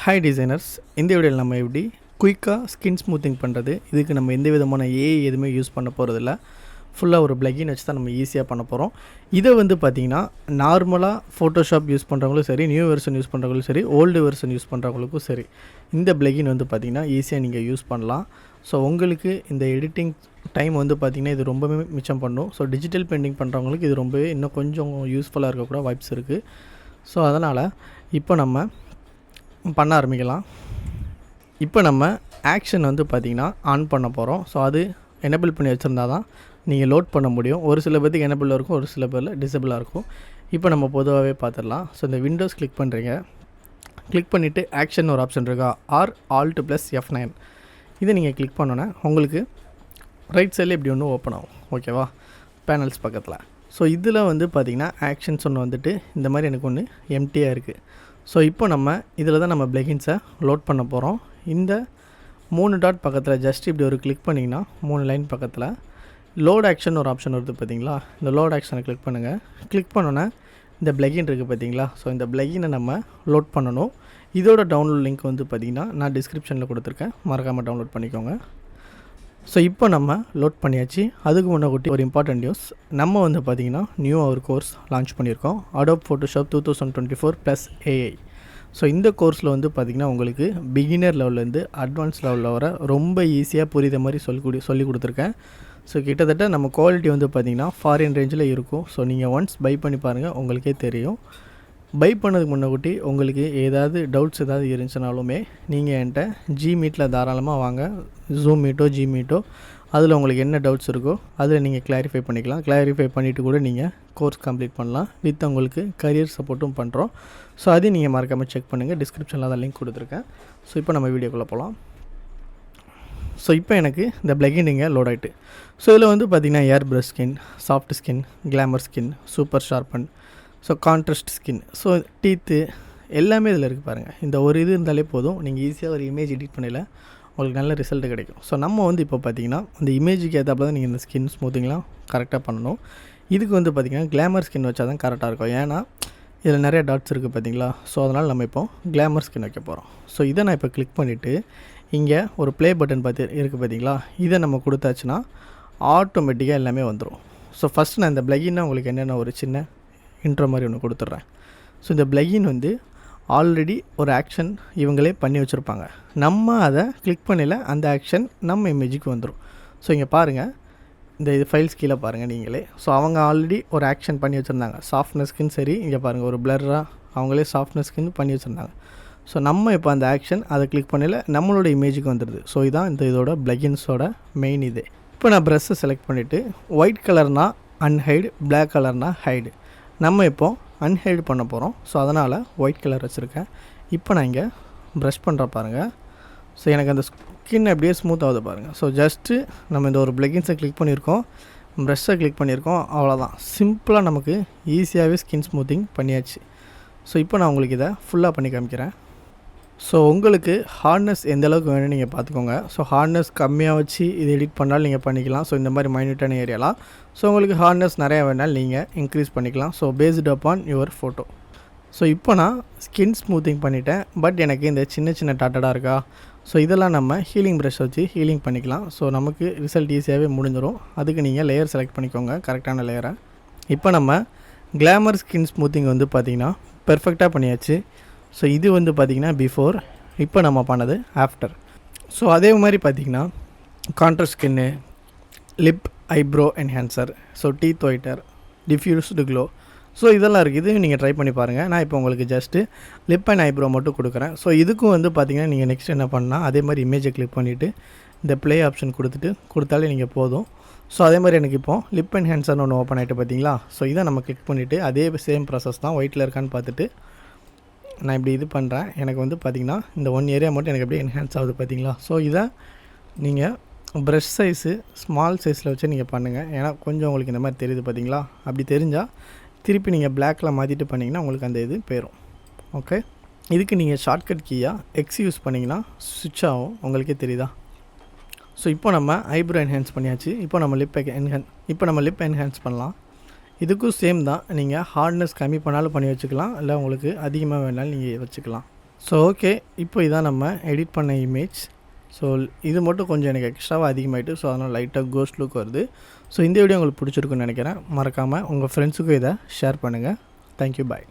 Hi designers, இந்த வீடியோவில் நம்ம எப்படி குயிக்காக ஸ்கின் ஸ்மூத்திங் பண்ணுறது. இதுக்கு நம்ம எந்த விதமான ஏஐ எதுவுமே யூஸ் பண்ண போகிறதில்ல. ஃபுல்லாக ஒரு பிளகின் வச்சு தான் நம்ம ஈஸியாக பண்ண போகிறோம். இதை பார்த்திங்கன்னா நார்மலாக ஃபோட்டோஷாப் யூஸ் பண்ணுறவங்களும் சரி, நியூ வெர்ஷன் யூஸ் பண்ணுறவங்களும் சரி, ஓல்டு வெர்ஷன் யூஸ் பண்ணுறவங்களுக்கும் சரி, இந்த பிளகின் பார்த்திங்கன்னா ஈஸியாக நீங்கள் யூஸ் பண்ணலாம். ஸோ உங்களுக்கு இந்த எடிட்டிங் டைம் பார்த்திங்கன்னா இது ரொம்பவே மிச்சம் பண்ணும். ஸோ டிஜிட்டல் பெயிண்டிங் பண்ணுறவங்களுக்கு இது ரொம்பவே இன்னும் கொஞ்சம் யூஸ்ஃபுல்லாக இருக்கக்கூட வாய்ப்ஸ் இருக்குது. ஸோ அதனால் இப்போ நம்ம பண்ண ஆரம்பிக்கலாம். இப்போ நம்ம ஆக்ஷன் பார்த்திங்கன்னா ஆன் பண்ண போகிறோம். ஸோ அது எனேபிள் பண்ணி வச்சுருந்தா தான் நீங்கள் லோட் பண்ண முடியும். ஒரு சில பேருக்கு எனேபிளாக இருக்கும், ஒரு சில பேரில் டிசேபிளாக இருக்கும். இப்போ நம்ம பொதுவாகவே பார்த்துடலாம். ஸோ இந்த விண்டோஸ் கிளிக் பண்ணுறீங்க. கிளிக் பண்ணிவிட்டு ஆக்ஷன் ஒரு ஆப்ஷன் இருக்கா, Alt + F9 இதை நீங்கள் கிளிக் பண்ணோன்னே உங்களுக்கு ரைட் சைடில் இப்படி ஒன்று ஓப்பன் ஆகும். ஓகேவா, பேனல்ஸ் பக்கத்தில். ஸோ இதில் பார்த்திங்கன்னா ஆக்ஷன்ஸ் ஒன்று இந்த மாதிரி எனக்கு ஒன்று எம்டியாக இருக்குது. ஸோ இப்போ நம்ம இதில் தான் நம்ம பிளகின்ஸை லோட் பண்ண போகிறோம். இந்த 3 டாட் பக்கத்தில் ஜஸ்ட் இப்படி ஒரு கிளிக் பண்ணிங்கன்னா 3 லைன் பக்கத்தில் லோட் ஆக்ஷன் ஒரு ஆப்ஷன் வருது பார்த்தீங்களா. இந்த லோட் ஆக்ஷனை கிளிக் பண்ணுங்கள். கிளிக் பண்ணோன்னே இந்த பிளகின் இருக்குது பார்த்தீங்களா. ஸோ இந்த பிளகினை நம்ம லோட் பண்ணணும். இதோட டவுன்லோட் லிங்க் பார்த்திங்கன்னா நான் டிஸ்கிரிப்ஷனில் கொடுத்துருக்கேன், மறக்காமல் டவுன்லோட் பண்ணிக்கோங்க. ஸோ இப்போ நம்ம லோட் பண்ணியாச்சு. அதுக்கு முன்னாடி ஒரு இம்பார்ட்டன்ட் நியூஸ். நம்ம பார்த்திங்கன்னா நியூவாக ஒரு கோர்ஸ் லான்ச் பண்ணியிருக்கோம், Adobe Photoshop 2024 + AI. ஸோ இந்த கோர்ஸில் பார்த்திங்கன்னா உங்களுக்கு பிகினர் லெவல்லேருந்து அட்வான்ஸ் லெவலில் வர ரொம்ப ஈஸியாக புரியுத மாதிரி சொல்லி கொடுத்துருக்கேன். ஸோ கிட்டத்தட்ட நம்ம குவாலிட்டி பார்த்திங்கன்னா ஃபாரின் ரேஞ்சில் இருக்கும். ஸோ நீங்கள் ஒன்ஸ் பை பண்ணி பாருங்கள், உங்களுக்கே தெரியும். பை பண்ணதுக்கு முன்னாடி உங்களுக்கு ஏதாவது டவுட்ஸ் ஏதாவது இருந்துச்சுனாலுமே நீங்கள் என்கிட்ட ஜிமீட்டில் தாராளமாக வாங்க. ஜூம் மீட்டோ ஜிமீட்டோ அதில் உங்களுக்கு என்ன டவுட்ஸ் இருக்கோ அதில் நீங்கள் கிளாரிஃபை பண்ணிக்கலாம். கிளாரிஃபை பண்ணிவிட்டு கூட நீங்கள் கோர்ஸ் கம்ப்ளீட் பண்ணலாம். வித் உங்களுக்கு கரியர் சப்போர்ட்டும் பண்ணுறோம். ஸோ அதையும் நீங்கள் மறக்காமல் செக் பண்ணுங்கள். டிஸ்கிரிப்ஷனில் தான் லிங்க் கொடுத்துருக்கேன். ஸோ இப்போ நம்ம வீடியோக்குள்ளே போகலாம். ஸோ இப்போ எனக்கு இந்த பிளகின் இங்கே லோட் ஆகிட்டு. ஸோ இதில் பார்த்திங்கன்னா air brush skin, soft skin, glamour skin, super sharpen, so contrast skin, so teeth எல்லாமே இதில் இருக்குது பாருங்கள். இந்த ஒரு இது இருந்தாலே போதும், நீங்கள் ஈஸியாக ஒரு இமேஜ் எடிட் பண்ணல உங்களுக்கு நல்ல ரிசல்ட் கிடைக்கும். ஸோ நம்ம இப்போ பார்த்திங்கன்னா இந்த இமேஜுக்கு ஏற்றாப்புல தான் நீங்கள் இந்த ஸ்கின் ஸ்மூத்திங்லாம் கரெக்டாக பண்ணணும். இதுக்கு பார்த்திங்கன்னா கிளாமர் ஸ்கின் வச்சா தான் கரெக்டாக இருக்கும். ஏன்னா இதில் நிறைய டாட்ஸ் இருக்குது பார்த்திங்களா. ஸோ அதனால் நம்ம இப்போ கிளாமர் ஸ்கின் வைக்க போகிறோம். ஸோ இதை நான் இப்போ கிளிக் பண்ணிவிட்டு இங்கே ஒரு ப்ளே பட்டன் இருக்குது பார்த்திங்களா. இதை நம்ம கொடுத்தாச்சுன்னா ஆட்டோமேட்டிக்காக எல்லாமே வந்துடும். ஸோ ஃபஸ்ட் நான் இந்த பிளகின்னா உங்களுக்கு என்னென்ன ஒரு சின்ன இன்ட்ரோ மாதிரி ஒன்று கொடுத்துட்றேன். ஸோ இந்த பிளகின் ஆல்ரெடி ஒரு ஆக்ஷன் இவங்களே பண்ணி வச்சுருப்பாங்க. நம்ம அதை கிளிக் பண்ணல, அந்த ஆக்ஷன் நம்ம இமேஜுக்கு வந்துடும். ஸோ இங்கே பாருங்கள், இந்த இது ஃபைல்ஸ் கீழே பாருங்கள் நீங்களே. ஸோ அவங்க ஆல்ரெடி ஒரு ஆக்ஷன் பண்ணி வச்சுருந்தாங்க. சாஃப்ட்னஸ்க்குன்னு சரி, இங்கே பாருங்கள் ஒரு பிளர்ராக அவங்களே சாஃப்ட்னஸ்க்குன்னு பண்ணி வச்சுருந்தாங்க. ஸோ நம்ம இப்போ அந்த ஆக்ஷன் அதை கிளிக் பண்ணல, நம்மளோட இமேஜுக்கு வந்துடுது. ஸோ இதான் இதோட பிளகின்ஸோட மெயின் இது. இப்போ நான் ப்ரெஷ்ஷை செலக்ட் பண்ணிவிட்டு ஒயிட் கலர்னால் அன்ஹைடு, பிளாக் கலர்னால் ஹைடு. நம்ம இப்போ அன்ஹைடு பண்ண போகிறோம். ஸோ அதனால் ஒயிட் கலர் வச்சுருக்கேன். இப்போ நான் இங்கே ப்ரஷ் பண்ணுற பாருங்கள். ஸோ எனக்கு அந்த ஸ்கின் அப்படியே ஸ்மூத் ஆகுது பாருங்கள். ஸோ ஜஸ்ட்டு நம்ம இந்த ஒரு பிளகின்ஸை கிளிக் பண்ணியிருக்கோம், ப்ரஷ்ஷை கிளிக் பண்ணியிருக்கோம், அவ்வளோதான். சிம்பிளாக நமக்கு ஈஸியாகவே ஸ்கின் ஸ்மூத்திங் பண்ணியாச்சு. ஸோ இப்போ நான் உங்களுக்கு இதை ஃபுல்லாக பண்ணி காமிக்கிறேன். ஸோ உங்களுக்கு ஹார்ட்னஸ் எந்த அளவுக்கு வேணும்னு நீங்கள் பார்த்துக்கோங்க. ஸோ ஹார்ட்னஸ் கம்மியாக வச்சு இது எடிட் பண்ணாலும் நீங்கள் பண்ணிக்கலாம். ஸோ இந்த மாதிரி மைன்யூட்டான ஏரியாலாம். ஸோ உங்களுக்கு ஹார்ட்னஸ் நிறையா வேணாலும் நீங்கள் இன்க்ரீஸ் பண்ணிக்கலாம். So based upon your photo. So இப்போ நான் ஸ்கின் ஸ்மூத்திங் பண்ணிட்டேன். பட் எனக்கு இந்த சின்ன சின்ன டாட்டடாக இருக்கா. ஸோ இதெல்லாம் நம்ம ஹீலிங் ப்ரஷ் வச்சு ஹீலிங் பண்ணிக்கலாம். ஸோ நமக்கு ரிசல்ட் ஈஸியாகவே முடிஞ்சிடும். அதுக்கு நீங்கள் லேயர் செலக்ட் பண்ணிக்கோங்க, கரெக்டான லேயரை. இப்போ நம்ம கிளாமர் ஸ்கின் ஸ்மூத்திங் பார்த்திங்கன்னா பெர்ஃபெக்டாக பண்ணியாச்சு. ஸோ இது பார்த்திங்கன்னா பிஃபோர், இப்போ நம்ம பண்ணது ஆஃப்டர். ஸோ அதே மாதிரி பார்த்திங்கன்னா கான்ட்ராஸ்ட் ஸ்கின்னு, lip eyebrow enhancer, so teeth whiter, diffused glow, so இதெல்லாம் இருக்குது. இது நீங்கள் ட்ரை பண்ணி பாருங்கள். நான் இப்போ உங்களுக்கு ஜஸ்ட்டு லிப் அண்ட் ஐப்ரோ மட்டும் கொடுக்குறேன். ஸோ இதுக்கும் பார்த்திங்கன்னா நீங்கள் நெக்ஸ்ட் என்ன பண்ணால் அதே மாதிரி இமேஜை கிளிக் பண்ணிவிட்டு இந்த ப்ளே ஆப்ஷன் கொடுத்தாலே நீங்கள் போதும். ஸோ அதே மாதிரி எனக்கு இப்போ லிப் என்ஹான்சர்னு ஒன்று ஓப்பன் ஆகிட்டு பார்த்தீங்களா. ஸோ இதை நம்ம கிளிக் பண்ணிவிட்டு அதே சேம் ப்ராசஸ் தான், ஒயிட்டில் இருக்கான்னு பார்த்துட்டு நான் இப்படி இது பண்ணுறேன். எனக்கு பார்த்திங்கன்னா இந்த ஒன் ஏரியா மட்டும் எனக்கு அப்படியே என்ஹான்ஸ் ஆகுது பார்த்தீங்களா. ஸோ இதை நீங்கள் ப்ரஷ் சைஸு ஸ்மால் சைஸில் வச்சு நீங்கள் பண்ணுங்கள். ஏன்னா கொஞ்சம் உங்களுக்கு இந்த மாதிரி தெரியுது பார்த்தீங்களா. அப்படி தெரிஞ்சால் திருப்பி நீங்கள் பிளாக்கில் மாற்றிட்டு பண்ணிங்கன்னா உங்களுக்கு அந்த இது போயிடும். ஓகே, இதுக்கு நீங்கள் ஷார்ட்கட் கீயாக எக்ஸ் யூஸ் பண்ணிங்கன்னா ஸ்விட்ச் ஆகும், உங்களுக்கே தெரியுதா. ஸோ இப்போ நம்ம ஐப்ரோ என்ஹான்ஸ் பண்ணியாச்சு. இப்போ நம்ம லிப் என்ஹான்ஸ் பண்ணலாம். இதுக்கும் சேம் தான். நீங்கள் ஹார்ட்னஸ் கம்மி பண்ணாலும் பண்ணி வச்சுக்கலாம், இல்லை உங்களுக்கு அதிகமாக வேணாலும் நீங்கள் வச்சுக்கலாம். ஸோ ஓகே, இப்போ இதான் நம்ம எடிட் பண்ண இமேஜ். ஸோ இது மட்டும் கொஞ்சம் எனக்கு எக்ஸ்ட்ராவாக அதிகமாகிட்டு, ஸோ அதனால் லைட்டாக கோஸ்ட் லுக் வருது. ஸோ இந்த வீடியோ உங்களுக்கு பிடிச்சிருக்குன்னு நினைக்கிறேன். மறக்காமல் உங்கள் ஃப்ரெண்ட்ஸுக்கும் இதை ஷேர் பண்ணுங்கள். தேங்க்யூ, பாய்.